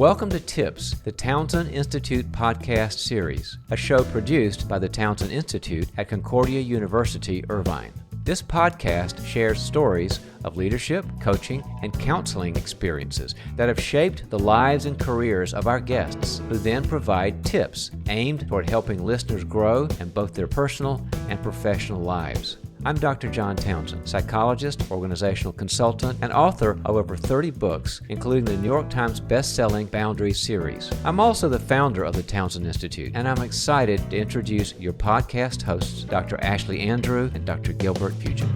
Welcome to Tips, the Townsend Institute podcast series, a show produced by the Townsend Institute at Concordia University Irvine. This podcast shares stories of leadership, coaching, and counseling experiences that have shaped the lives and careers of our guests, who then provide tips aimed toward helping listeners grow in both their personal and professional lives. I'm Dr. John Townsend, psychologist, organizational consultant, and author of over 30 books, including the New York Times best-selling Boundaries series. I'm also the founder of the Townsend Institute, and I'm excited to introduce your podcast hosts, Dr. Ashlie Andrew and Dr. Gilbert Fugit.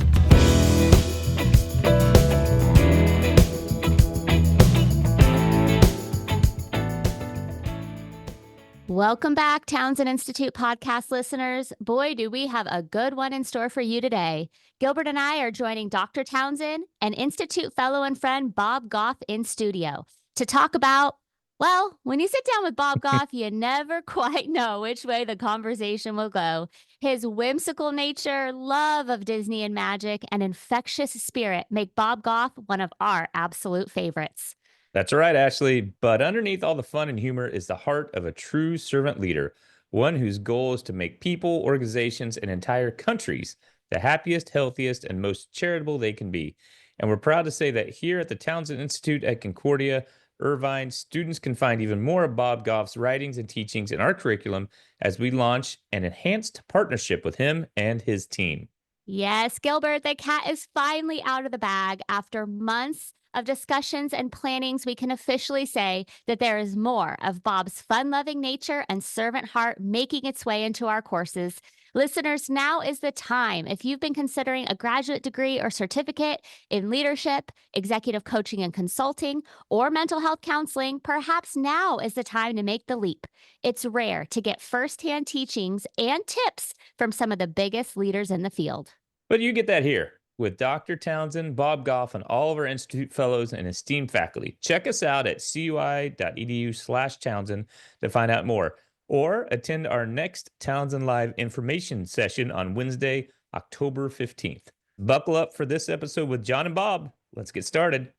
Welcome back, Townsend Institute podcast listeners. Boy, do we have a good one in store for you today. Gilbert and I are joining Dr. Townsend and Institute fellow and friend Bob Goff in studio to talk about, well, when you sit down with Bob Goff, you never quite know which way the conversation will go. His whimsical nature, love of Disney and magic, and infectious spirit make Bob Goff one of our absolute favorites. That's right, Ashlie. But underneath all the fun and humor is the heart of a true servant leader, one whose goal is to make people, organizations, and entire countries the happiest, healthiest, and most charitable they can be. And we're proud to say that here at the Townsend Institute at Concordia, Irvine, students can find even more of Bob Goff's writings and teachings in our curriculum as we launch an enhanced partnership with him and his team. Yes, Gilbert, the cat is finally out of the bag. After months of discussions and plannings, we can officially say that there is more of Bob's fun-loving nature and servant heart making its way into our courses. Listeners, now is the time. If you've been considering a graduate degree or certificate in leadership, executive coaching and consulting, or mental health counseling, perhaps now is the time to make the leap. It's rare to get firsthand teachings and tips from some of the biggest leaders in the field. But you get that here with Dr. Townsend, Bob Goff, and all of our Institute fellows and esteemed faculty. Check us out at cui.edu/Townsend to find out more, or attend our next Townsend Live information session on Wednesday, October 15th. Buckle up for this episode with John and Bob. Let's get started.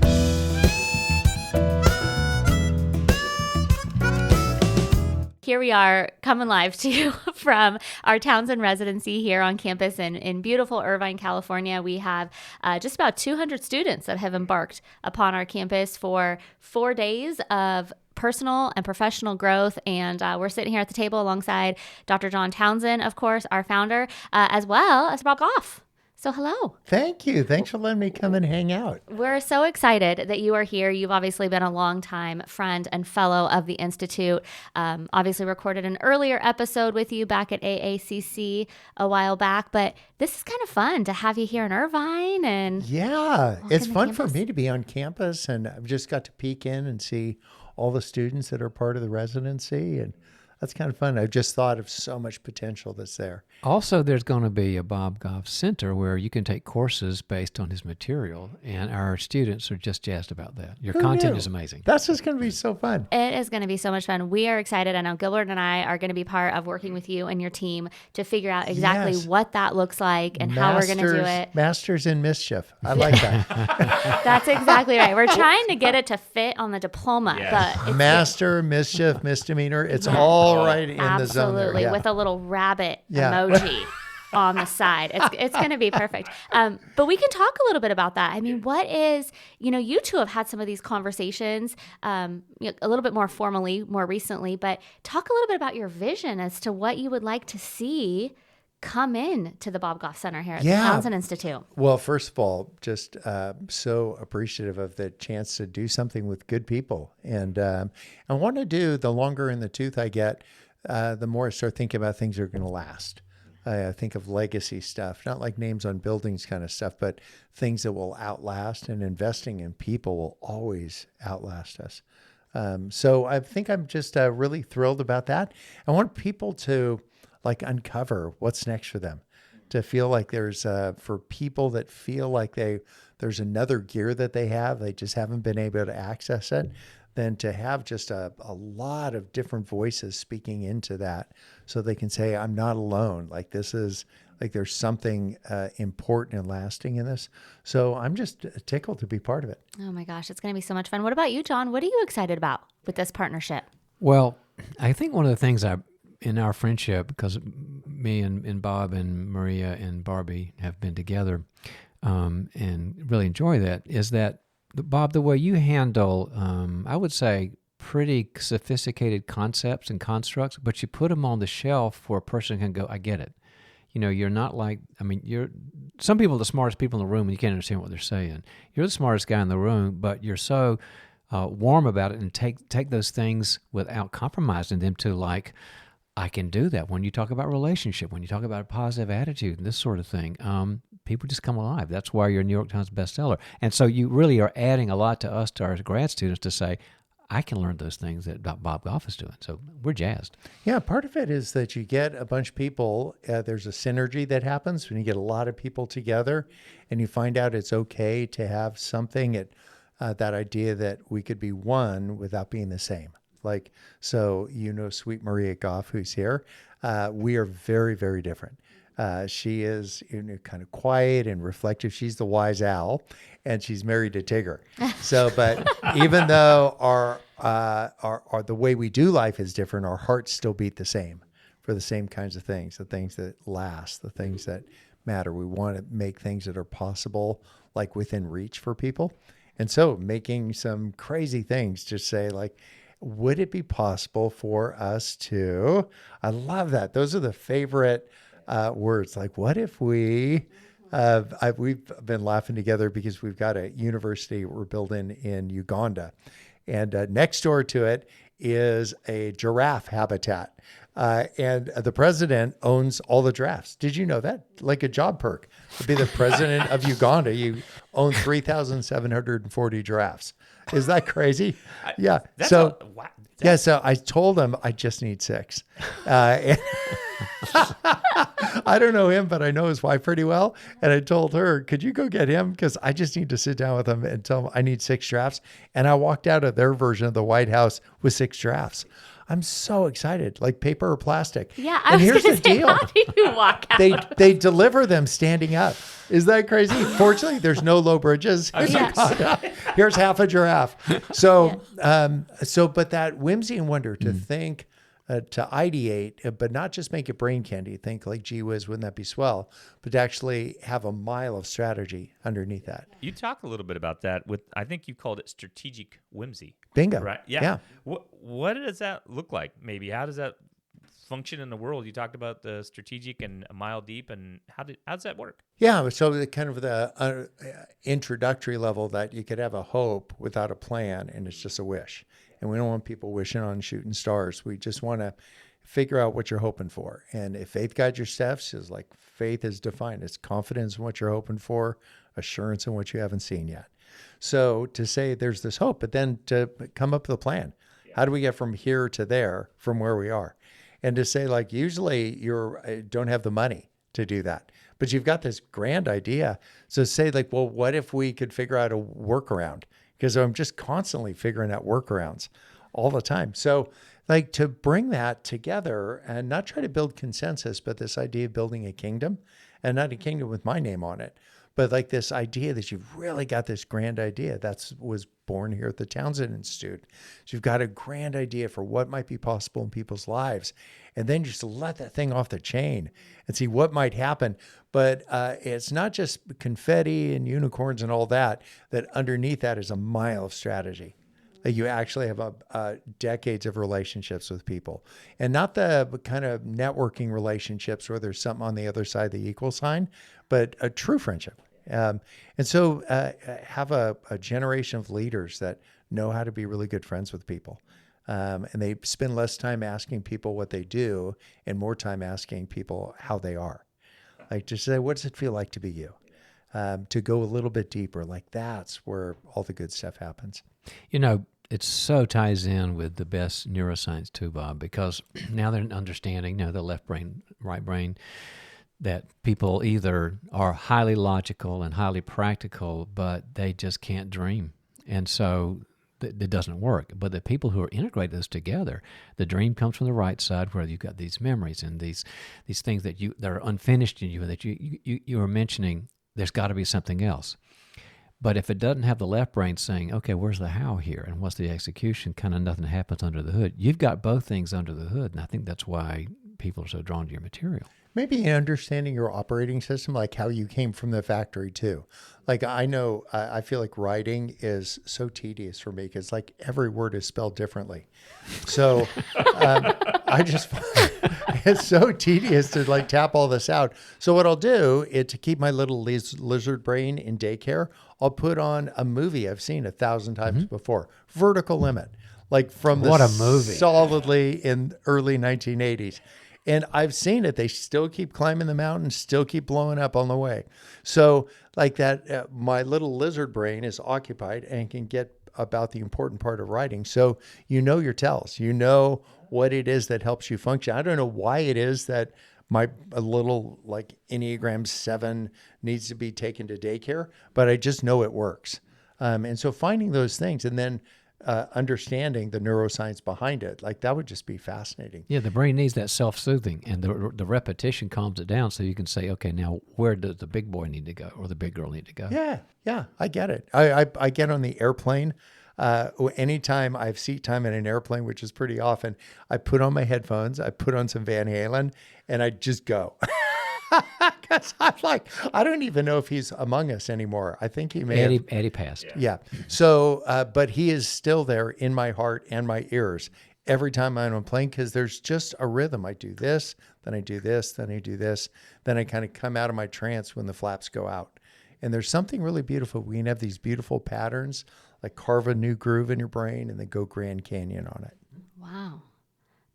Here we are coming live to you from our Townsend residency here on campus in beautiful Irvine, California. We have just about 200 students that have embarked upon our campus for 4 days of personal and professional growth. And we're sitting here at the table alongside Dr. John Townsend, of course, our founder, as well as Bob Goff. So hello. Thank you. Thanks for letting me come and hang out. We're so excited that you are here. You've obviously been a longtime friend and fellow of the Institute. Obviously recorded an earlier episode with you back at AACC a while back, but this is kind of fun to have you here in Irvine. And yeah, it's fun for me to be on campus, and I've just got to peek in and see all the students that are part of the residency, and that's kind of fun. I've just thought of so much potential that's there. Also, there's going to be a Bob Goff Center where you can take courses based on his material, and our students are just jazzed about that. Your content is amazing. That's just going to be so fun. It is going to be so much fun. We are excited. I know Gilbert and I are going to be part of working with you and your team to figure out exactly what that looks like and how we're going to do it. Masters in mischief. I like that. That's exactly right. We're trying to get it to fit on the diploma. Yes. But Master, mischief, misdemeanor. It's all right in the zone there. Absolutely, with a little rabbit emoji on the side. It's going to be perfect. But we can talk a little bit about that. I mean, what is, you two have had some of these conversations a little bit more formally, more recently, but talk a little bit about your vision as to what you would like to see come in to the Bob Goff Center here at the Townsend Institute. Well, first of all, just so appreciative of the chance to do something with good people. And I want to do, the longer in the tooth I get, the more I start thinking about things that are going to last. I think of legacy stuff, not like names on buildings kind of stuff, but things that will outlast, and investing in people will always outlast us. So I think I'm just really thrilled about that. I want people to uncover what's next for them, to feel like there's, for people that feel like there's another gear that they have, they just haven't been able to access it, then to have just a lot of different voices speaking into that so they can say, I'm not alone. Like, this is Like there's something important and lasting in this. So I'm just tickled to be part of it. Oh my gosh, it's going to be so much fun. What about you, John? What are you excited about with this partnership? Well, I think one of the things in our friendship, because me and Bob and Maria and Barbie have been together and really enjoy that, is that, Bob, the way you handle, I would say, pretty sophisticated concepts and constructs, but you put them on the shelf where a person can go, I get it. You're not like, some people are the smartest people in the room and you can't understand what they're saying. You're the smartest guy in the room, but you're so warm about it and take those things without compromising them to like, I can do that. When you talk about relationship, when you talk about a positive attitude and this sort of thing, people just come alive. That's why you're a New York Times bestseller. And so you really are adding a lot to us, to our grad students, to say, I can learn those things that Bob Goff is doing. So we're jazzed. Yeah, part of it is that you get a bunch of people, there's a synergy that happens when you get a lot of people together and you find out it's okay to have something, that idea that we could be one without being the same. Like, so, sweet Maria Goff, who's here, we are very, very different. She is kind of quiet and reflective. She's the wise owl, and she's married to Tigger. So, but even though our the way we do life is different, our hearts still beat the same for the same kinds of things, the things that last, the things that matter. We want to make things that are possible, like within reach for people. And so making some crazy things to say, like, would it be possible for us to, I love that. Those are the favorite words. Like, what if we've been laughing together because we've got a university we're building in Uganda. And next door to it is a giraffe habitat. And the president owns all the giraffes. Did you know that? Like a job perk. To be the president of Uganda, you own 3,740 giraffes. Is that crazy? Yeah. So I told him I just need 6. I don't know him, but I know his wife pretty well. And I told her, could you go get him? Because I just need to sit down with him and tell him I need 6 giraffes. And I walked out of their version of the White House with 6 giraffes. I'm so excited, like paper or plastic. Yeah, I was going to say, how do you walk out? They deliver them standing up. Is that crazy? Fortunately, there's no low bridges. Here's half a giraffe. So, but that whimsy and wonder to think, to ideate, but not just make it brain candy. Think like, gee whiz, wouldn't that be swell? But to actually have a mile of strategy underneath that. You talk a little bit about that with, I think you called it strategic whimsy. Bingo. Right? Yeah. What does that look like? Maybe how does that function in the world? You talked about the strategic and a mile deep, and how does that work? Yeah, so the kind of the introductory level that you could have a hope without a plan, and it's just a wish. And we don't want people wishing on shooting stars. We just want to figure out what you're hoping for. And if faith guides your steps, is like faith is defined. It's confidence in what you're hoping for, assurance in what you haven't seen yet. So to say there's this hope, but then to come up with a plan. How do we get from here to there from where we are? And to say, like, usually you don't have the money to do that, but you've got this grand idea. So say, like, well, what if we could figure out a workaround? Because I'm just constantly figuring out workarounds all the time. So like to bring that together and not try to build consensus, but this idea of building a kingdom, and not a kingdom with my name on it, but like this idea that you've really got this grand idea that was born here at the Townsend Institute. So you've got a grand idea for what might be possible in people's lives. And then just let that thing off the chain and see what might happen. But it's not just confetti and unicorns and all that, that underneath that is a mile of strategy. Like you actually have decades of relationships with people, and not the kind of networking relationships where there's something on the other side of the equal sign, but a true friendship. And so have a generation of leaders that know how to be really good friends with people. And they spend less time asking people what they do and more time asking people how they are. Like to say, what does it feel like to be you? To go a little bit deeper, like that's where all the good stuff happens. You know, it so ties in with the best neuroscience too, Bob, because now they're understanding, the left brain, right brain, that people either are highly logical and highly practical, but they just can't dream. And so it doesn't work. But the people who are integrating those together, the dream comes from the right side, where you've got these memories and these things that are unfinished in you, that you were mentioning. There's got to be something else. But if it doesn't have the left brain saying, okay, where's the how here and what's the execution, kind of nothing happens under the hood. You've got both things under the hood, and I think that's why people are so drawn to your material. Maybe understanding your operating system, like how you came from the factory too. Like I know, I feel like writing is so tedious for me because like every word is spelled differently. So I just find it's so tedious to like tap all this out. So what I'll do is to keep my little lizard brain in daycare, I'll put on a movie I've seen 1,000 times before, Vertical Limit, like from What a movie. solidly in early 1980s. And I've seen it. They still keep climbing the mountain, still keep blowing up on the way. So like that, my little lizard brain is occupied and can get about the important part of writing. So you know your tells. You know what it is that helps you function. I don't know why it is that my a little like Enneagram 7 needs to be taken to daycare, but I just know it works. And so finding those things and then understanding the neuroscience behind it, like that would just be fascinating. Yeah, the brain needs that self-soothing, and the repetition calms it down so you can say, okay, now where does the big boy need to go or the big girl need to go? Yeah, I get it. I get on the airplane. Anytime I have seat time in an airplane, which is pretty often, I put on my headphones, I put on some Van Halen, and I just go. Because I'm like, I don't even know if he's among us anymore. I think he may have. Eddie passed. Yeah. So, but he is still there in my heart and my ears every time I'm on a plane because there's just a rhythm. I do this, then I do this, then I do this. Then I kind of come out of my trance when the flaps go out. And there's something really beautiful. We can have these beautiful patterns, like carve a new groove in your brain and then go Grand Canyon on it. Wow.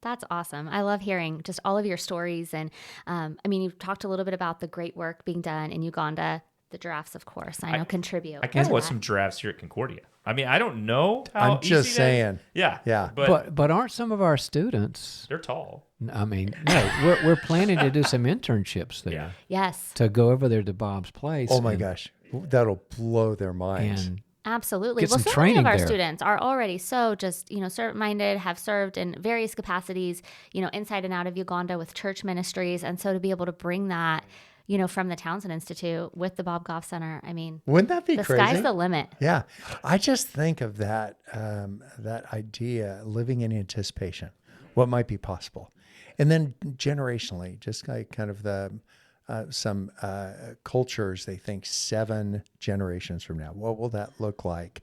That's awesome. I love hearing just all of your stories. And I mean, you've talked a little bit about the great work being done in Uganda. The giraffes, of course, I know contribute. I kind of want some giraffes here at Concordia. I mean, I don't know how I'm just easy saying. Yeah. But aren't some of our students? They're tall. I mean, no, we're planning to do some internships there. Yeah. Yes. To go over there to Bob's place. Oh my gosh, that'll blow their minds. And Absolutely. Get Well, some so many of training our there. students are already so just, servant-minded, have served in various capacities, inside and out of Uganda with church ministries. And so to be able to bring that, from the Townsend Institute with the Bob Goff Center, I mean, Wouldn't that be the crazy? sky's the limit. Yeah. I just think of that, that idea, living in anticipation, what might be possible. And then generationally, just like kind of the, some cultures, they think 7 generations from now, what will that look like?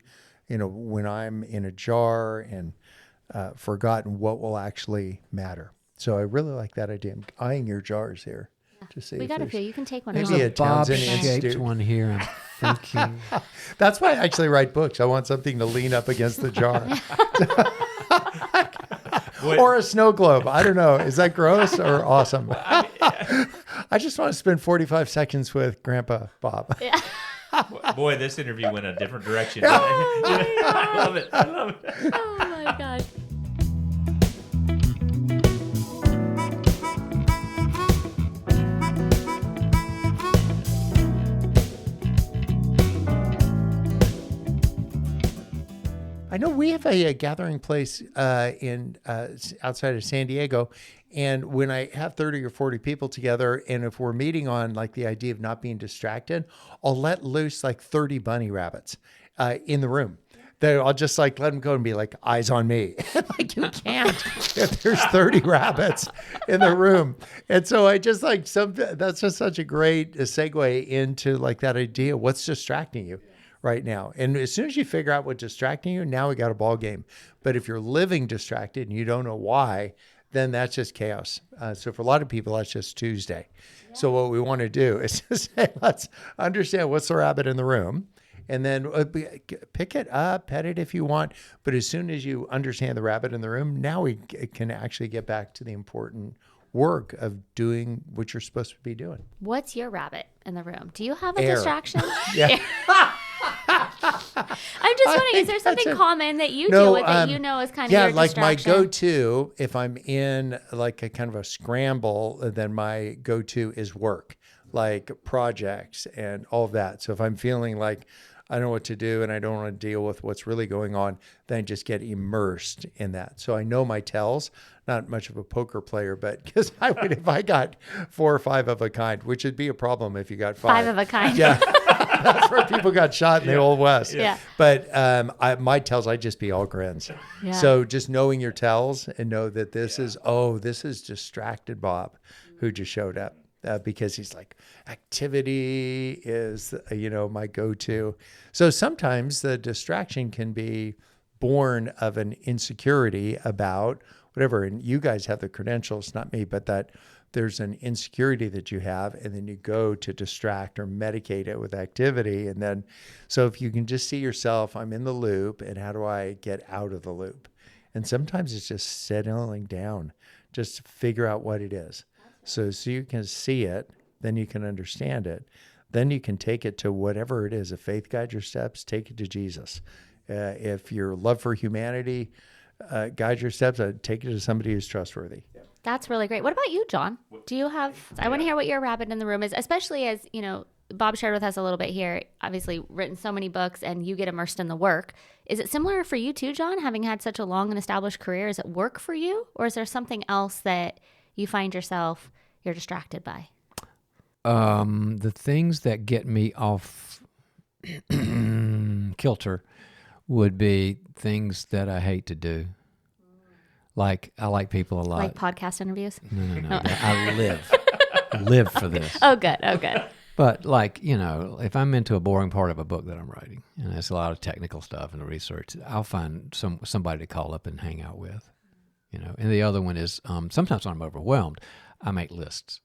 When I'm in a jar and forgotten, what will actually matter? So I really like that idea. I'm eyeing your jars here to see. We if got a there's- few. You can take one Maybe home. a Townsend Bob-shaped Institute. one here. I'm thinking. That's why I actually write books. I want something to lean up against the jar. Or a snow globe. I don't know. Is that gross or awesome? I just want to spend 45 seconds with Grandpa Bob. Yeah. Boy, this interview went a different direction. I love it. Oh my gosh. I know we have a gathering place in outside of San Diego, and when I have 30 or 40 people together, and if we're meeting on like the idea of not being distracted, I'll let loose like 30 bunny rabbits in the room. I'll just like let them go and be like, eyes on me. Like you can't if there's 30 rabbits in the room. And so I just like that's just such a great segue into like that idea. What's distracting you right now? And as soon as you figure out what's distracting you, now we got a ball game. But if you're living distracted and you don't know why, then that's just chaos. So for a lot of people, that's just Tuesday. Yeah. So what we want to do is just say, let's understand what's the rabbit in the room. And then pick it up, pet it if you want. But as soon as you understand the rabbit in the room, now we can actually get back to the important work of doing what you're supposed to be doing. What's your rabbit in the room? Do you have a Air. distraction? Yeah. I'm just wondering, is there something common that you No, deal with that is kind of your like distraction? my go-to, if I'm in like a kind of a scramble, then my go-to is work, like projects and all of that. So if I'm feeling like I don't know what to do and I don't want to deal with what's really going on, then just get immersed in that. So I know my tells, not much of a poker player, but because I would, if I got 4 or 5 of a kind, which would be a problem if you got 5. 5 of a kind. Yeah. That's where people got shot in the Old West. Yeah. But my tells, I'd just be all grins. Yeah. So just knowing your tells and know that this is distracted Bob who just showed up. Because he's like, activity is, my go-to. So sometimes the distraction can be born of an insecurity about whatever. And you guys have the credentials, not me, but that there's an insecurity that you have, and then you go to distract or medicate it with activity. And then, so if you can just see yourself, I'm in the loop, and how do I get out of the loop? And sometimes it's just settling down, just to figure out what it is. So you can see it, then you can understand it. Then you can take it to whatever it is. If faith guides your steps, take it to Jesus. If your love for humanity guides your steps, take it to somebody who's trustworthy. That's really great. What about you, John? Do you have, I want to hear what your rabbit in the room is, especially as, Bob shared with us a little bit here, obviously written so many books and you get immersed in the work. Is it similar for you too, John, having had such a long and established career? Is it work for you, or is there something else that you find yourself you're distracted by? The things that get me off kilter would be things that I hate to do. Like, I like people a lot. Like podcast interviews? No. I live for this. Oh, good. Oh, good. But if I'm into a boring part of a book that I'm writing, and it's a lot of technical stuff and the research, I'll find somebody to call up and hang out with. And the other one is sometimes when I'm overwhelmed, I make lists.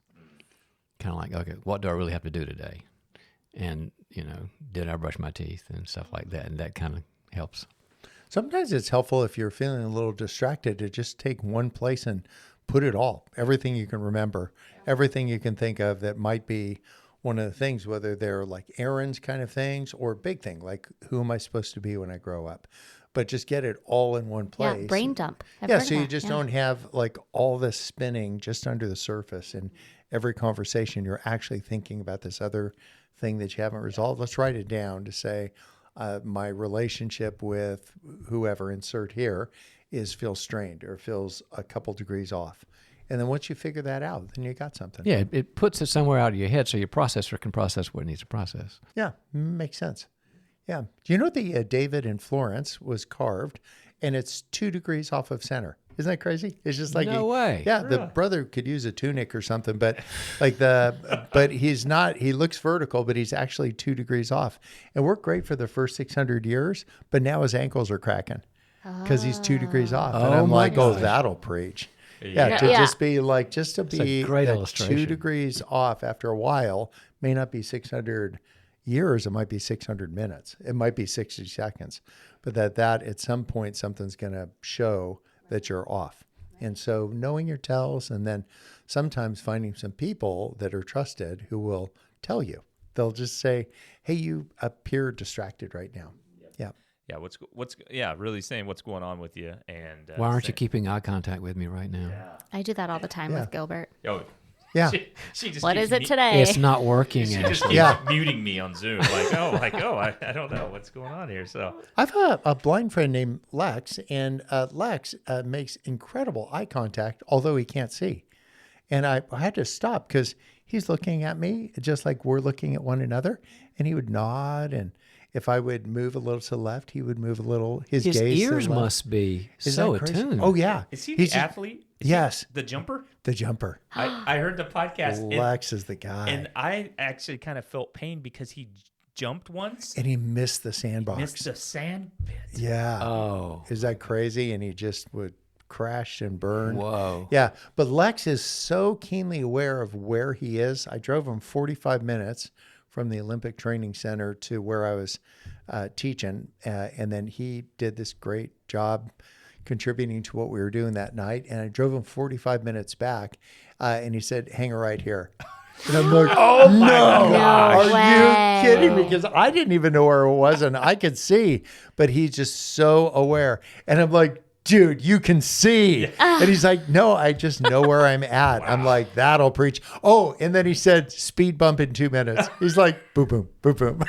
Kind of like, okay, what do I really have to do today? And, did I brush my teeth and stuff like that? And that kind of helps. Sometimes it's helpful if you're feeling a little distracted to just take one place and put it all, everything you can remember, everything you can think of that might be one of the things, whether they're like errands kind of things or a big thing, like who am I supposed to be when I grow up? But just get it all in one place. Yeah, brain dump. So you just don't have like all this spinning just under the surface. And every conversation, you're actually thinking about this other thing that you haven't resolved. Let's write it down to say, my relationship with whoever, insert here, feels strained or feels a couple degrees off. And then once you figure that out, then you got something. Yeah, it puts it somewhere out of your head so your processor can process what it needs to process. Yeah, makes sense. Yeah. Do you know the David in Florence was carved and it's 2 degrees off of center? Isn't that crazy? It's just like no way. Yeah, the brother could use a tunic or something, but but he's not. He looks vertical, but he's actually 2 degrees off. And worked great for the first 600 years, but now his ankles are cracking because he's 2 degrees off. And I'm like, gosh. that'll preach. Yeah, just be like, just to be a great illustration. 2 degrees off after a while may not be 600 years. It might be 600 minutes. It might be 60 seconds, but that at some point something's going to show that you're off. And so knowing your tells, and then sometimes finding some people that are trusted who will tell you. They'll just say, hey, you appear distracted right now. Yeah. Yeah, really saying what's going on with you. And why aren't you keeping eye contact with me right now? Yeah. I do that all the time with Gilbert. Oh, yeah. She just what keeps is it today? It's not working. She just keeps muting me on Zoom. I don't know what's going on here. So I've a blind friend named Lex, and Lex makes incredible eye contact, although he can't see. And I had to stop because he's looking at me just like we're looking at one another, and he would nod, and if I would move a little to the left, he would move a little. His gaze ears to the left. must be Isn't so that crazy? attuned. Oh yeah, is he the athlete? Is yes, he the jumper. The jumper. I heard the podcast. Lex is the guy, and I actually kind of felt pain because he jumped once and he missed the sandbox. Missed the sand pit. Yeah. Oh, is that crazy? And he just would crash and burn. Whoa. Yeah, but Lex is so keenly aware of where he is. I drove him 45 minutes from the Olympic Training Center to where I was teaching. And then he did this great job contributing to what we were doing that night. And I drove him 45 minutes back. And he said, hang a right here. And I'm like, oh my God. Are you kidding me? Because I didn't even know where it was and I could see, but he's just so aware. And I'm like, dude, you can see. And he's like, no, I just know where I'm at. Wow. I'm like, that'll preach. Oh, and then he said, speed bump in 2 minutes. He's like, boom, boom, boom, boom.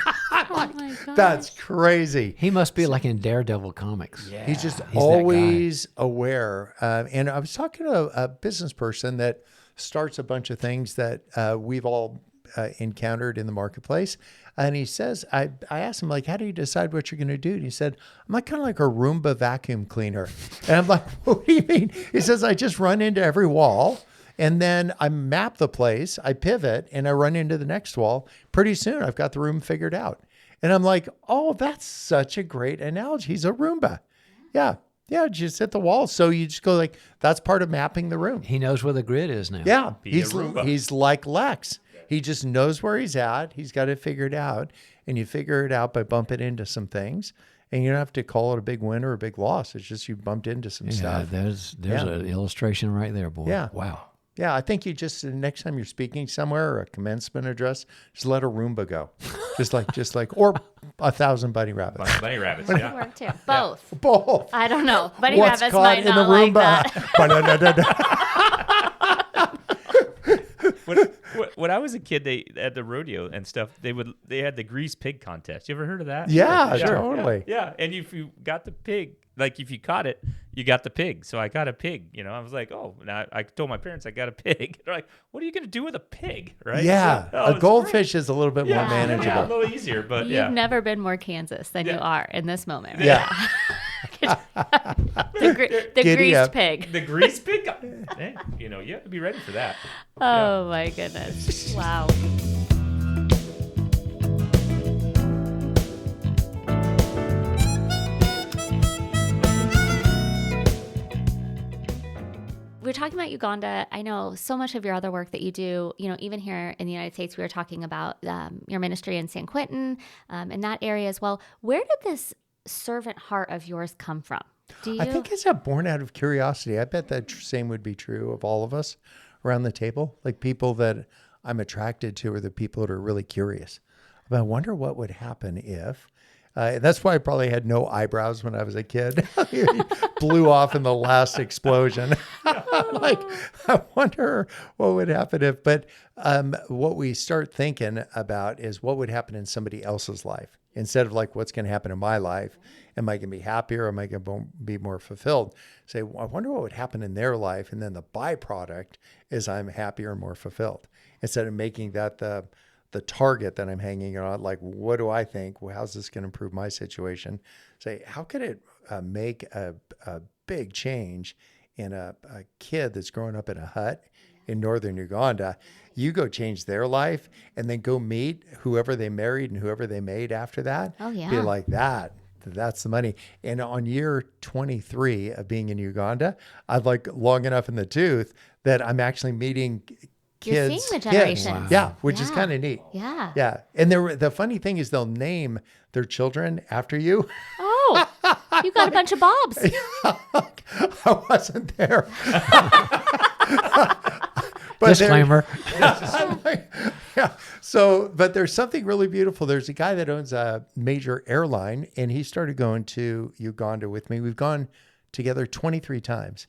Oh my gosh. That's crazy. He must be like in Daredevil comics. Yeah. He's just He's that guy. always aware. And I was talking to a business person that starts a bunch of things that we've all encountered in the marketplace. And he says, I asked him, like, how do you decide what you're going to do? And he said, I'm like kind of like a Roomba vacuum cleaner. And I'm like, what do you mean? He says, I just run into every wall. And then I map the place, I pivot, and I run into the next wall. Pretty soon, I've got the room figured out. And I'm like, oh, that's such a great analogy. He's a Roomba. Yeah. Yeah, just hit the wall. So you just go like, that's part of mapping the room. He knows where the grid is now. Yeah, Be a Roomba. he's like Lex. He just knows where he's at. He's got it figured out. And you figure it out by bumping into some things. And you don't have to call it a big win or a big loss. It's just you bumped into some Yeah, stuff. there's Yeah. an illustration right there, boy. Yeah. Wow. Yeah, I think you just next time you're speaking somewhere or a commencement address, just let a Roomba go, just like, or 1,000 bunny rabbits. Bunny rabbits, That yeah. work too. Both. Both. I don't know. Bunny What's rabbits caught might in the not like Roomba? that. When I was a kid, they at the rodeo and stuff, they had the grease pig contest. You ever heard of that? Yeah, Sure. totally. Yeah, and if you got the pig, like if you caught it, you got the pig. So I got a pig. I was like, oh, now I told my parents I got a pig. They're like, what are you going to do with a pig, right? Yeah, So, a goldfish is a little bit more Yeah, manageable. yeah, a little easier, but You've never been more Kansas than you are in this moment. Right Yeah. now. the Giddy greased up. pig. the grease pig. Hey, you have to be ready for that. Oh my goodness. Wow. We were talking about Uganda. I know so much of your other work that you do, even here in the United States, we were talking about your ministry in San Quentin, in that area as well. Where did this servant heart of yours come from? I think it's born out of curiosity. I bet that same would be true of all of us around the table. Like people that I'm attracted to are the people that are really curious. But I wonder what would happen if. That's why I probably had no eyebrows when I was a kid. Blew off in the last explosion. Like, I wonder what would happen if. But what we start thinking about is what would happen in somebody else's life instead of like what's going to happen in my life. Am I going to be happier? Am I going to be more fulfilled? Say, I wonder what would happen in their life. And then the byproduct is I'm happier and more fulfilled. Instead of making that the target that I'm hanging on, like, what do I think? Well, how's this going to improve my situation? Say, how could it make a big change in a kid that's growing up in a hut in northern Uganda? You go change their life and then go meet whoever they married and whoever they made after that. Oh, yeah. Be like that. That's the money. And on year 23 of being in Uganda, I'd like long enough in the tooth that I'm actually meeting You're kids. seeing the generations. Wow. Yeah, which is Yeah. kind of neat. Yeah. Yeah. And the funny thing is they'll name their children after you. Oh, you got a bunch of Bobs. I wasn't there. But Disclaimer. yeah. So, but there's something really beautiful. There's a guy that owns a major airline, and he started going to Uganda with me. We've gone together 23 times.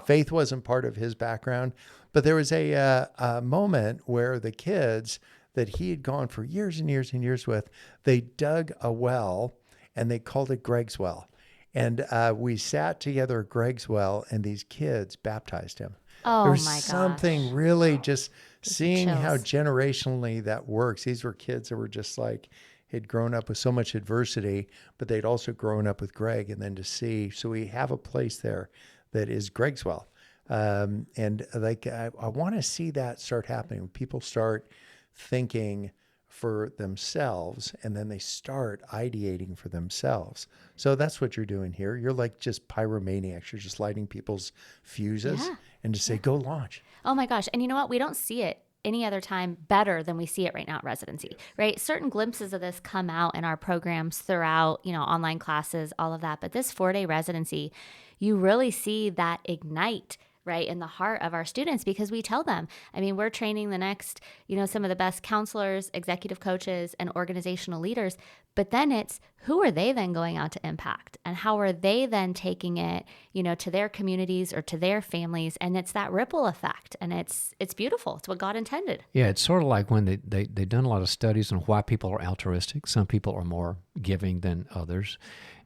Faith wasn't part of his background, but there was a moment where the kids that he had gone for years and years and years with, they dug a well, and they called it Greg's Well. And we sat together at Greg's Well, and these kids baptized him. Oh, There was my gosh. something really just seeing how chills. generationally that works. These were kids that were just like, had grown up with so much adversity, but they'd also grown up with Greg. And then to see, so we have a place there that is Greg's Well. And like, I want to see that start happening. When people start thinking for themselves, and then they start ideating for themselves. So that's what you're doing here. You're like just pyromaniacs. You're just lighting people's fuses Yeah. and just say, go launch. Oh my gosh. And you know what? We don't see it any other time better than we see it right now at residency, right? Certain glimpses of this come out in our programs throughout, online classes, all of that. But this 4-day residency, you really see that ignite right in the heart of our students, because we tell them, I mean, we're training the next, some of the best counselors, executive coaches, and organizational leaders. But then it's, who are they then going out to impact? And how are they then taking it, to their communities or to their families? And it's that ripple effect. And it's beautiful. It's what God intended. Yeah, it's sort of like when they've done a lot of studies on why people are altruistic. Some people are more giving than others.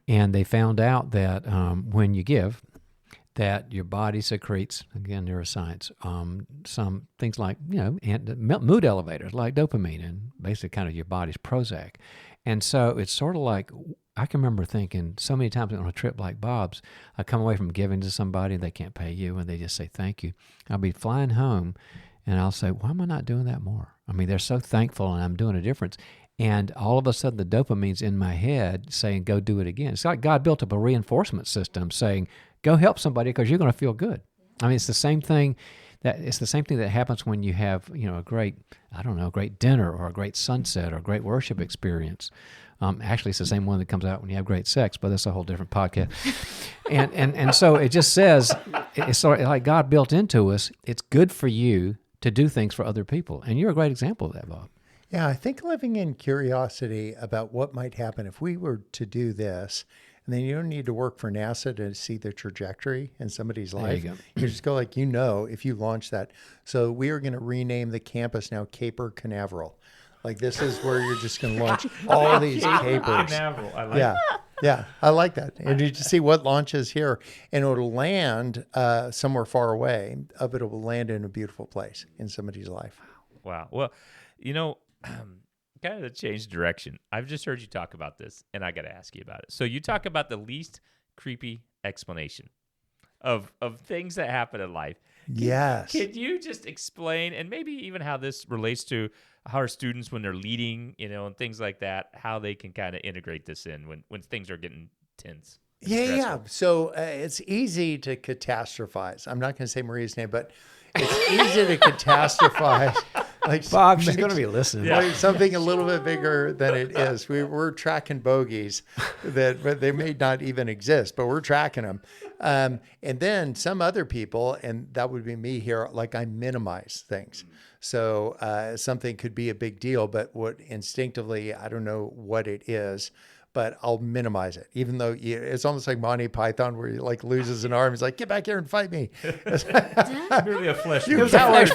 And they found out that when you give, that your body secretes, again, neuroscience, some things like, mood elevators like dopamine and basically kind of your body's Prozac. And so it's sort of like, I can remember thinking so many times on a trip like Bob's, I come away from giving to somebody and they can't pay you and they just say thank you. I'll be flying home and I'll say, why am I not doing that more? I mean, they're so thankful and I'm doing a difference. And all of a sudden the dopamine's in my head saying, go do it again. It's like God built up a reinforcement system saying, go help somebody because you're going to feel good. I mean, it's the same thing that happens when you have, a great dinner or a great sunset or a great worship experience. Actually, it's the same one that comes out when you have great sex, but that's a whole different podcast. and so it just says, it's sort of like God built into us, it's good for you to do things for other people. And you're a great example of that, Bob. Yeah, I think living in curiosity about what might happen if we were to do this, and then you don't need to work for NASA to see the trajectory in somebody's life. There you go. You just go like, if you launch that. So we are going to rename the campus now Caper Canaveral. Like this is where you're just going to launch all these capers. Canaveral. I like Yeah, I like that. And you just see what launches here. And it'll land somewhere far away, but it will land in a beautiful place in somebody's life. Wow. Well, kind of to change direction. I've just heard you talk about this, and I got to ask you about it. So you talk about the least creepy explanation of things that happen in life. Yes. Can you just explain, and maybe even how this relates to how our students, when they're leading, and things like that, how they can kind of integrate this in when things are getting tense? Yeah. So it's easy to catastrophize. I'm not going to say Maria's name, but it's easy to catastrophize. Like Bob, she's going to be listening. Like something a little bit bigger than it is. We're tracking bogeys but they may not even exist, but we're tracking them. And then some other people, and that would be me here, like I minimize things. So something could be a big deal, but what instinctively, I don't know what it is, but I'll minimize it, even though it's almost like Monty Python where he like loses an arm. He's like, get back here and fight me. Really a flesh You wound. coward.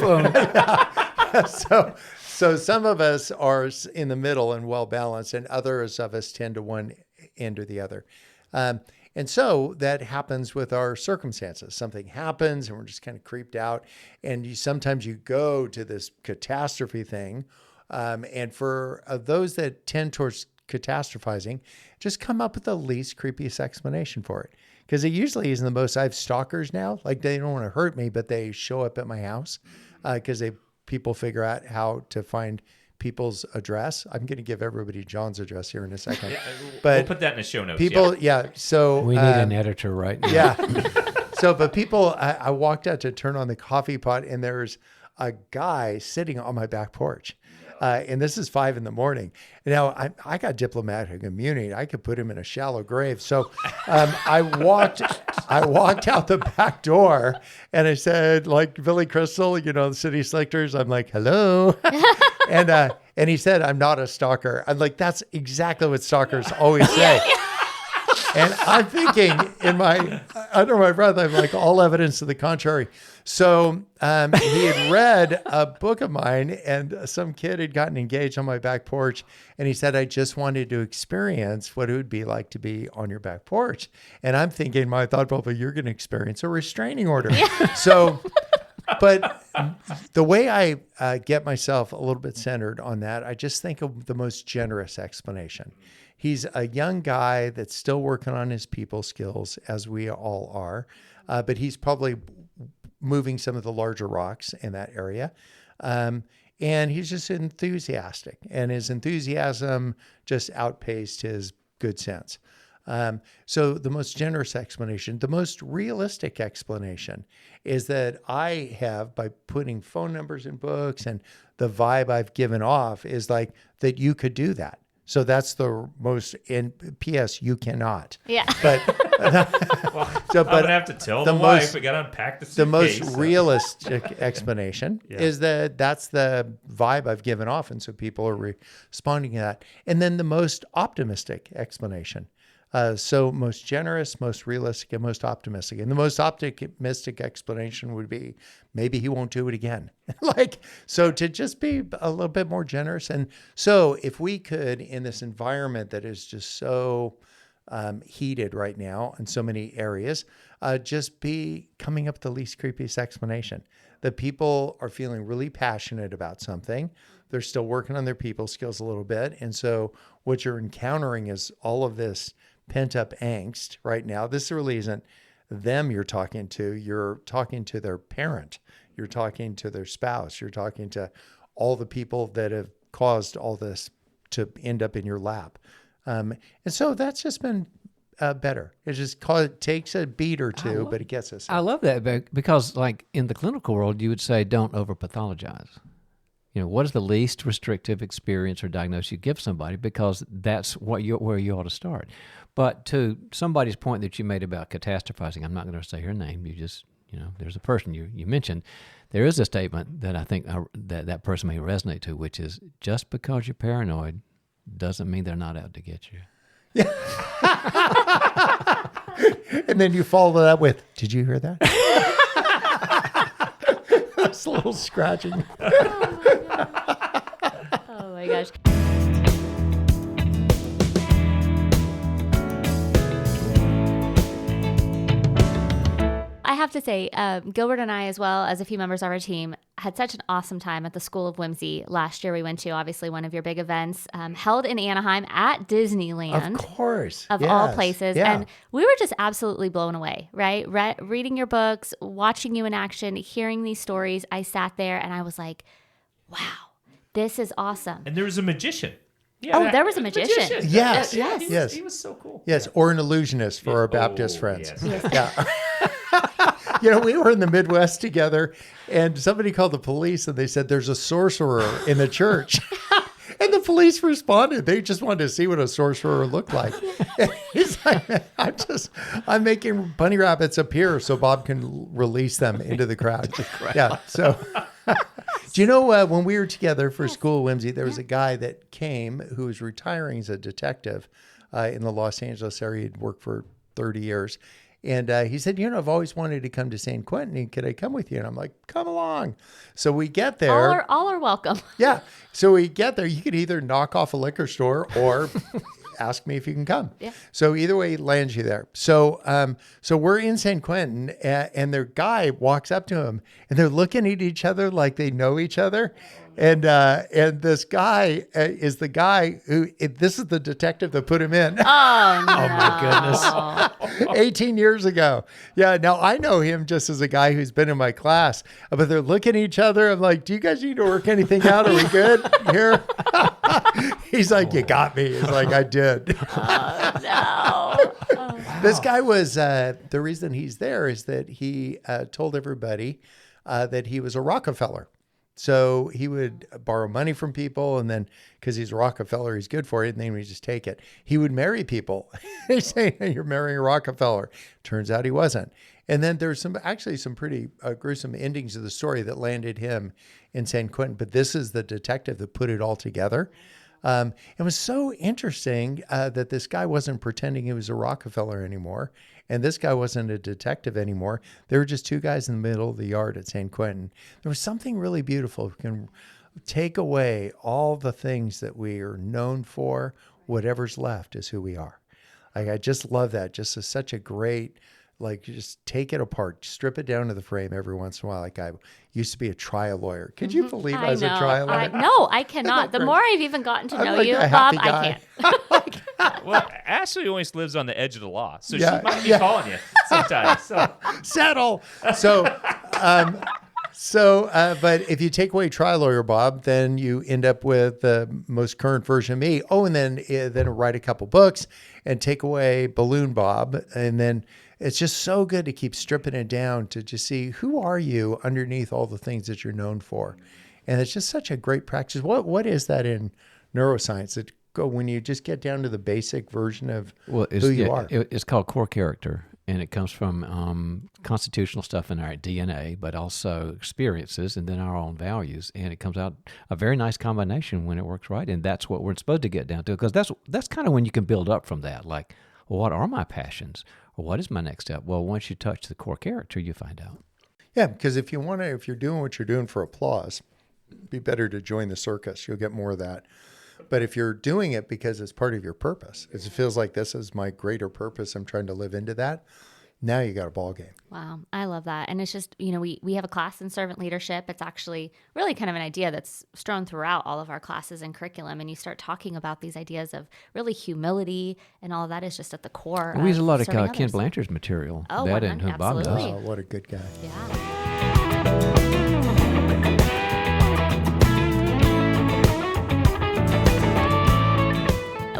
So some of us are in the middle and well balanced, and others of us tend to one end or the other. And so that happens with our circumstances. Something happens and we're just kind of creeped out. And sometimes you go to this catastrophe thing. And for those that tend towards catastrophizing, just come up with the least creepiest explanation for it. Because it usually isn't the most. I have stalkers now. Like they don't want to hurt me, but they show up at my house because people figure out how to find people's address. I'm going to give everybody John's address here in a second. Yeah, but we'll put that in the show notes. So we need an editor right now. Yeah. But people, I walked out to turn on the coffee pot, and there's a guy sitting on my back porch. And this is 5 a.m. Now I got diplomatic immunity. I could put him in a shallow grave. So I walked out the back door and I said, like Billy Crystal, the City Slickers, I'm like, hello. And he said, I'm not a stalker. I'm like, that's exactly what stalkers always say. And I'm thinking under my breath, I'm like, all evidence to the contrary. So he had read a book of mine, and some kid had gotten engaged on my back porch. And he said, I just wanted to experience what it would be like to be on your back porch. And I'm thinking, my thought bubble, you're going to experience a restraining order. So, but the way I get myself a little bit centered on that, I just think of the most generous explanation. He's a young guy that's still working on his people skills, as we all are, but he's probably moving some of the larger rocks in that area. And he's just enthusiastic, and his enthusiasm just outpaced his good sense. So the most generous explanation, the most realistic explanation is that I have, by putting phone numbers in books, and the vibe I've given off is like that you could do that. So that's the most, in P.S., you cannot. Yeah. But Well, I'm going to have to tell the wife we got to unpack the suitcase. The most realistic explanation is that that's the vibe I've given off. And so people are responding to that. And then the most optimistic explanation. So most generous, most realistic, and most optimistic. And the most optimistic explanation would be maybe he won't do it again. So to just be a little bit more generous. And so if we could, in this environment that is just so heated right now in so many areas, just be coming up with the least creepiest explanation. That people are feeling really passionate about something. They're still working on their people skills a little bit. And so what you're encountering is all of this pent-up angst right now. This really isn't them you're talking to. You're talking to their parent. You're talking to their spouse. You're talking to all the people that have caused all this to end up in your lap. And so that's just been better. It takes a beat or two, but it gets us. I love that because, like, in the clinical world, you would say don't over-pathologize. What is the least restrictive experience or diagnosis you give somebody? Because that's where you ought to start. But to somebody's point that you made about catastrophizing, I'm not going to say her name. You just, there's a person you mentioned. There is a statement that I think that person may resonate to, which is just because you're paranoid doesn't mean they're not out to get you. Yeah. And then you follow that with, did you hear that? That's a little scratching. Oh my gosh. I have to say, Gilbert and I, as well as a few members of our team, had such an awesome time at the School of Whimsy last year. We went to, obviously, one of your big events held in Anaheim at Disneyland. Of course. Of all places. Yeah. And we were just absolutely blown away, right? Reading your books, watching you in action, hearing these stories. I sat there and I was like, wow, this is awesome. And there was a magician. Yeah, there was a magician. Yes. He was so cool. Yes, or an illusionist for our Baptist friends. Yes. Yeah. We were in the Midwest together, and somebody called the police, and they said, there's a sorcerer in the church. And the police responded. They just wanted to see what a sorcerer looked like. He's like, I'm making bunny rabbits appear so Bob can release them into the crowd. Yeah, so... Do you know when we were together for School of Whimsy, there was a guy that came who was retiring as a detective in the Los Angeles area. He'd worked for 30 years. And he said, I've always wanted to come to San Quentin. Could I come with you? And I'm like, come along. So we get there. All are welcome. Yeah. So we get there. You could either knock off a liquor store or ask me if you can come. Yeah. So either way, lands you there. So we're in San Quentin, and their guy walks up to him, and they're looking at each other like they know each other. And this guy is the guy this is the detective that put him in. Oh, no. Oh, my goodness. 18 years ago. Yeah. Now I know him just as a guy who's been in my class, but they're looking at each other. I'm like, do you guys need to work anything out? Are we good here? He's like, you got me. He's like, I did. Oh, no. Oh. This guy was, the reason he's there is that he told everybody that he was a Rockefeller. So he would borrow money from people, and then because he's a Rockefeller, he's good for it, and then we just take it. He would marry people. They say, hey, you're marrying a Rockefeller. Turns out he wasn't. And then there's some pretty gruesome endings of the story that landed him in San Quentin. But this is the detective that put it all together. It was so interesting that this guy wasn't pretending he was a Rockefeller anymore. And this guy wasn't a detective anymore. They were just two guys in the middle of the yard at San Quentin. There was something really beautiful. We can take away all the things that we are known for. Whatever's left is who we are. I just love that. Just as such a great, just take it apart, strip it down to the frame every once in a while. Like I used to be a trial lawyer. Could you believe I was a trial lawyer? No, I cannot. The more I've even gotten to know you, Bob, I can't. Well, Ashlie always lives on the edge of the law, so she might be calling you sometimes. So. Settle. But if you take away trial lawyer Bob, then you end up with the most current version of me. Oh, and then write a couple books and take away balloon Bob, and then it's just so good to keep stripping it down to just see who are you underneath all the things that you're known for, and it's just such a great practice. What is that in neuroscience? It when you just get down to the basic version of Well, who you are. It's called core character, and it comes from constitutional stuff in our DNA, but also experiences and then our own values. And it comes out a very nice combination when it works right. And that's what we're supposed to get down to, because that's kind of when you can build up from that. Like, well, what are my passions? Or what is my next step? Well, once you touch the core character, you find out. Yeah, because if you're doing what you're doing for applause, it'd be better to join the circus. You'll get more of that. But if you're doing it because it's part of your purpose, it feels like this is my greater purpose, I'm trying to live into that, now you got a ball game. Wow, I love that. And it's just, we have a class in servant leadership. It's actually really kind of an idea that's strewn throughout all of our classes and curriculum. And you start talking about these ideas of really humility, and all of that is just at the core. We use a lot of serving Ken others. Blanchard's material. Oh, that and who Bob does. absolutely. Oh, what a good guy. Yeah.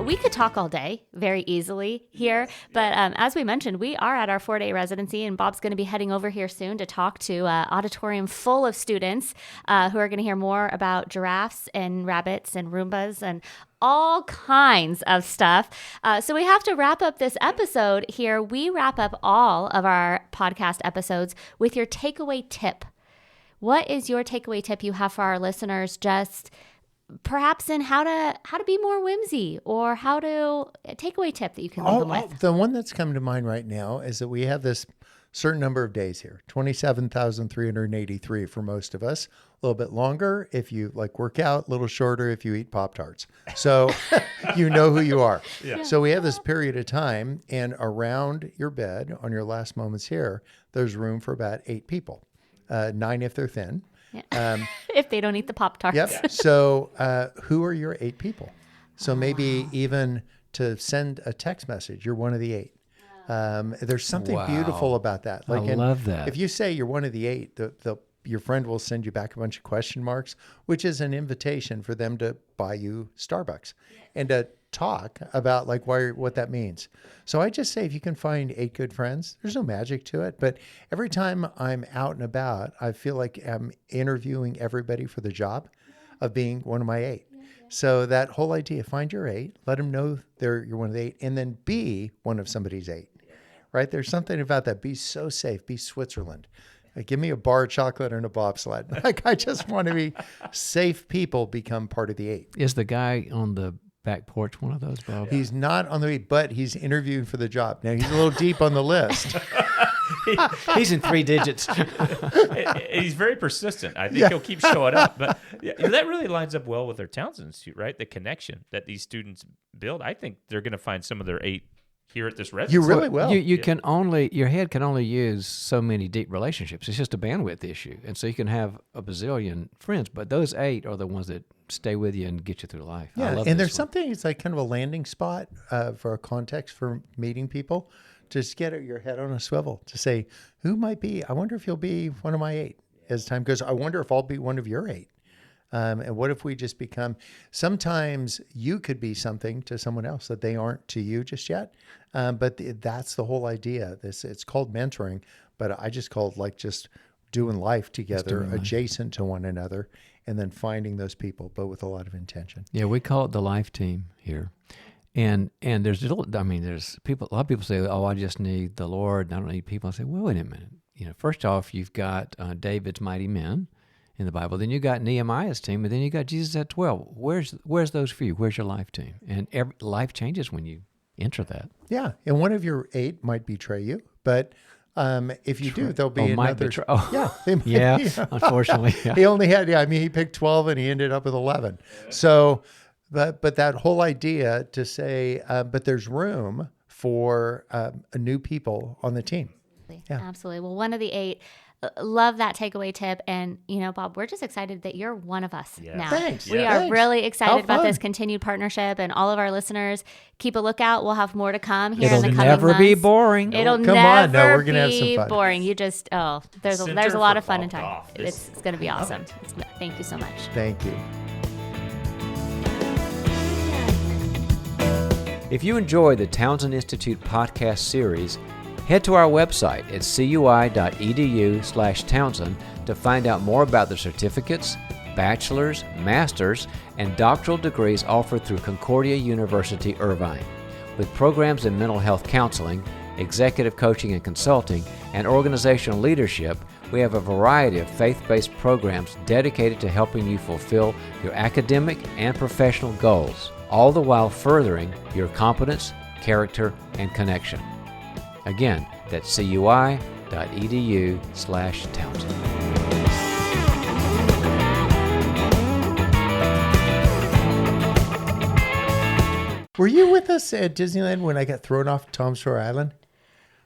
We could talk all day very easily here, but as we mentioned, we are at our 4-day residency, and Bob's going to be heading over here soon to talk to an auditorium full of students who are going to hear more about giraffes and rabbits and Roombas and all kinds of stuff. So we have to wrap up this episode here. We wrap up all of our podcast episodes with your takeaway tip. What is your takeaway tip you have for our listeners, just perhaps in how to be more whimsy, or how to a takeaway tip that you can leave them with? The one that's come to mind right now is that we have this certain number of days here, 27,383 for most of us, a little bit longer if you work out, a little shorter if you eat Pop-Tarts. So you know who you are. Yeah. So we have this period of time, and around your bed on your last moments here, there's room for about 8 people, 9 if they're thin. Yeah. If they don't eat the Pop-Tarts. Yep. So who are your 8 people? So maybe even to send a text message, you're one of the 8. There's something beautiful about that. I love that. If you say you're one of the 8, your friend will send you back a bunch of question marks, which is an invitation for them to buy you Starbucks and to talk about what that means. So I just say, if you can find 8 good friends, there's no magic to it, but every time I'm out and about, I feel like I'm interviewing everybody for the job of being one of my 8. So that whole idea, find your 8, let them know you're one of the 8, and then be one of somebody's 8, right? There's something about that. Be so safe. Be Switzerland. Give me a bar of chocolate and a bobsled. I just want to be safe people become part of the 8. Is the guy on the back porch one of those, Bob? He's not on the 8, but he's interviewing for the job. Now, he's a little deep on the list. He's in 3 digits. He's very persistent. I think he'll keep showing up. But that really lines up well with their Townsend Institute, right? The connection that these students build. I think they're going to find some of their 8 here at this residency. You really will. You can only, your head can only use so many deep relationships. It's just a bandwidth issue. And so you can have a bazillion friends, but those 8 are the ones that stay with you and get you through life. I Yeah, love and this there's one. something, it's like kind of a landing spot for a context for meeting people. Just get your head on a swivel to say, who might be, I wonder if you'll be one of my 8 as time goes. I wonder if I'll be one of your 8. And what if we just become, sometimes you could be something to someone else that they aren't to you just yet. But that's the whole idea. It's called mentoring, but I just call it just doing life together, adjacent to one another, and then finding those people, but with a lot of intention. Yeah, we call it the life team here. And there's a lot of people say, oh, I just need the Lord, and I don't need people. I say, well, wait a minute. First off, you've got David's mighty men in the Bible. Then you got Nehemiah's team, and then you got Jesus at 12. Where's those for you? Where's your life team? And life changes when you enter that. Yeah, and one of your 8 might betray you, but if you do, there'll be might another. betray. Oh. Yeah, they might, Yeah, unfortunately. Yeah. He only had, he picked 12 and he ended up with 11. So, but that whole idea to say, but there's room for new people on the team. Yeah. Absolutely. Well, one of the 8. Love that takeaway tip. And, Bob, we're just excited that you're one of us now. Thanks. We Yeah. are really excited How about fun. this continued partnership, and all of our listeners, keep a lookout. We'll have more to come here It'll in the coming never months. be boring. It'll Come on, no, never we're gonna have some be fun. boring. You just, there's Center a lot for of fun Bob and time. Goff. It's going to be love awesome. it. Thank you so much. Thank you. If you enjoy the Townsend Institute podcast series, head to our website at cui.edu/Townsend to find out more about the certificates, bachelor's, master's, and doctoral degrees offered through Concordia University Irvine. With programs in mental health counseling, executive coaching and consulting, and organizational leadership, we have a variety of faith-based programs dedicated to helping you fulfill your academic and professional goals, all the while furthering your competence, character, and connection. Again, that's cui.edu/Townsend. Were you with us at Disneyland when I got thrown off Sawyer Island?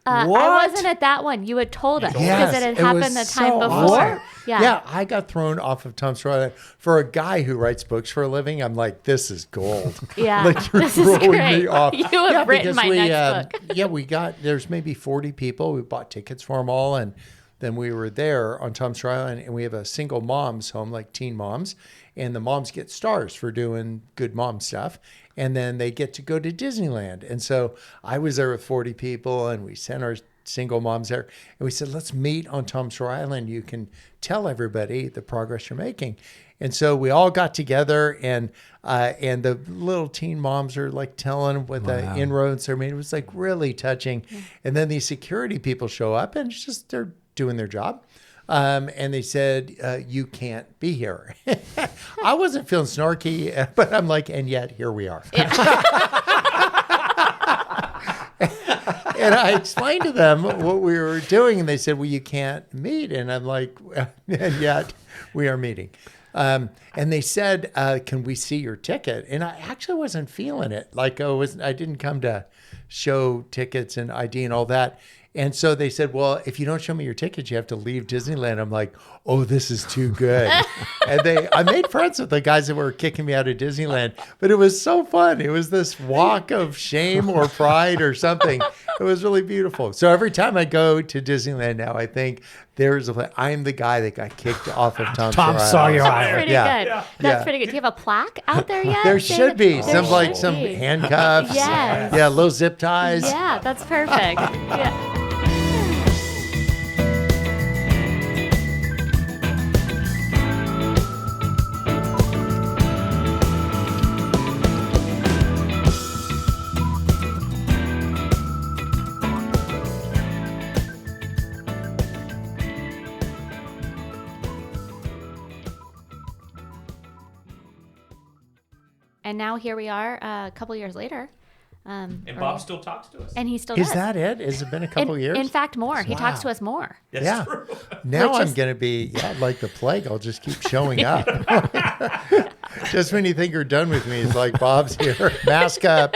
I wasn't at that one. You had told us because it had happened the time before. Awesome. Yeah, I got thrown off of Sawyer Island. For a guy who writes books for a living, I'm like, this is gold. Yeah, like you're this is throwing great. me off. You have written my next book. There's maybe 40 people. We bought tickets for them all, and then we were there on Sawyer Island, and we have a single mom's home, like teen moms, and the moms get stars for doing good mom stuff. And then they get to go to Disneyland. And so I was there with 40 people, and we sent our single moms there. And we said, let's meet on Sawyer Island. You can tell everybody the progress you're making. And so we all got together, and the little teen moms are like telling what the inroads are made. It was like really touching. Yeah. And then these security people show up, and it's just they're doing their job. And they said, you can't be here. I wasn't feeling snarky, but I'm like, and yet here we are. Yeah. And I explained to them what we were doing, and they said, well, you can't meet. And I'm like, and yet we are meeting. And they said, can we see your ticket? And I actually wasn't feeling it. Like I didn't come to show tickets and ID and all that. And so they said, well, if you don't show me your ticket, you have to leave Disneyland. I'm like, oh, this is too good. And I made friends with the guys that were kicking me out of Disneyland, but it was so fun. It was this walk of shame or pride or something. It was really beautiful. So every time I go to Disneyland now, I think I'm the guy that got kicked off of Sawyer Island. That's pretty good. That's pretty good. Do you have a plaque out there yet? There should be some handcuffs. Yes. Yeah, little zip ties. Yeah, that's perfect. Yeah. And now here we are a couple years later. And Bob still talks to us. And he still does. Is that it? Has it been a couple years? In fact, more. He talks to us more. That's true. Now I'm going to be, like the plague. I'll just keep showing up. Just when you think you're done with me, it's like, Bob's here. Mask up.